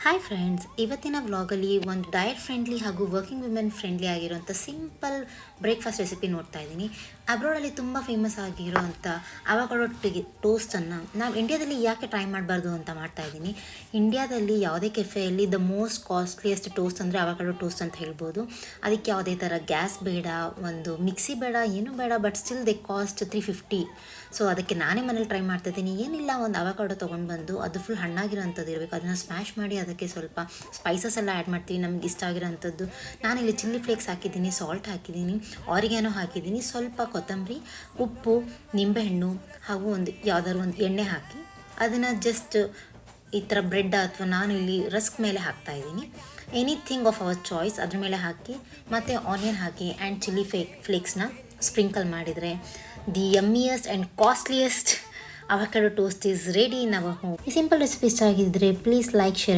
Hi friends, ಇವತ್ತಿನ ವ್ಲಾಗಲ್ಲಿ ಒಂದು ಡಯಟ್ ಫ್ರೆಂಡ್ಲಿ ಹಾಗೂ ವರ್ಕಿಂಗ್ ವುಮೆನ್ ಫ್ರೆಂಡ್ಲಿ ಆಗಿರೋಂಥ ಸಿಂಪಲ್ ಬ್ರೇಕ್ಫಾಸ್ಟ್ ರೆಸಿಪಿ ನೋಡ್ತಾ ಇದ್ದೀನಿ. ಅಬ್ರಾಡಲ್ಲಿ ತುಂಬ ಫೇಮಸ್ ಆಗಿರೋವಂಥ ಅವಕಾಡೊ ಟೋಸ್ಟನ್ನು ನಾವು ಇಂಡಿಯಾದಲ್ಲಿ ಯಾಕೆ ಟ್ರೈ ಮಾಡಬಾರ್ದು ಅಂತ ಮಾಡ್ತಾ ಇದ್ದೀನಿ. ಇಂಡಿಯಾದಲ್ಲಿ ಯಾವುದೇ ಕೆಫೆಯಲ್ಲಿ ದ ಮೋಸ್ಟ್ ಕಾಸ್ಟ್ಲಿಯೆಸ್ಟ್ ಟೋಸ್ಟ್ ಅಂದರೆ ಅವಕಾಡೊ ಟೋಸ್ಟ್ ಅಂತ ಹೇಳ್ಬೋದು. ಅದಕ್ಕೆ ಯಾವುದೇ ಥರ ಗ್ಯಾಸ್ ಬೇಡ, ಒಂದು ಮಿಕ್ಸಿ ಬೇಡ, ಏನೂ ಬೇಡ, but still they cost 350. So ಅದಕ್ಕೆ ನಾನೇ ಮನೇಲಿ ಟ್ರೈ ಮಾಡ್ತಾಯಿದ್ದೀನಿ. ಏನಿಲ್ಲ, ಒಂದು ಅವಕಾಡೊ ತೊಗೊಂಡು ಬಂದು ಅದು ಫುಲ್ ಹಣ್ಣಾಗಿರೋಂಥದ್ದು ಇರಬೇಕು. ಅದನ್ನು ಸ್ಮ್ಯಾಶ್ ಮಾಡಿ ಅದಕ್ಕೆ ಸ್ವಲ್ಪ ಸ್ಪೈಸಸ್ ಎಲ್ಲ ಆ್ಯಡ್ ಮಾಡ್ತೀವಿ ನಮ್ಗೆ ಇಷ್ಟ ಆಗಿರೋಂಥದ್ದು. ನಾನಿಲ್ಲಿ ಚಿಲ್ಲಿ ಫ್ಲೇಕ್ಸ್ ಹಾಕಿದ್ದೀನಿ, ಸಾಲ್ಟ್ ಹಾಕಿದ್ದೀನಿ, ಆರಿಗ್ಯಾನೋ ಹಾಕಿದ್ದೀನಿ, ಸ್ವಲ್ಪ ಕೊತ್ತಂಬರಿ, ಉಪ್ಪು, ನಿಂಬೆಹಣ್ಣು ಹಾಗೂ ಒಂದು ಯಾವುದಾದ್ರು ಒಂದು ಎಣ್ಣೆ ಹಾಕಿ ಅದನ್ನು ಜಸ್ಟ್ ಈ ಥರ ಬ್ರೆಡ್ ಅಥವಾ ನಾನು ಇಲ್ಲಿ ರಸ್ಕ್ ಮೇಲೆ ಹಾಕ್ತಾಯಿದ್ದೀನಿ. ಎನಿಥಿಂಗ್ ಆಫ್ ಅವರ್ ಚಾಯ್ಸ್ ಅದ್ರ ಮೇಲೆ ಹಾಕಿ ಮತ್ತು ಆನಿಯನ್ ಹಾಕಿ ಆ್ಯಂಡ್ ಚಿಲ್ಲಿ ಫ್ಲೇಕ್ಸ್ನ ಸ್ಪ್ರಿಂಕಲ್ ಮಾಡಿದರೆ the yummiest and costliest avocado toast is ready in our home. ಈ ಸಿಂಪಲ್ ರೆಸಿಪಿ ಇಷ್ಟ ಆಗಿದ್ದರೆ ಪ್ಲೀಸ್ ಲೈಕ್, ಶೇರ್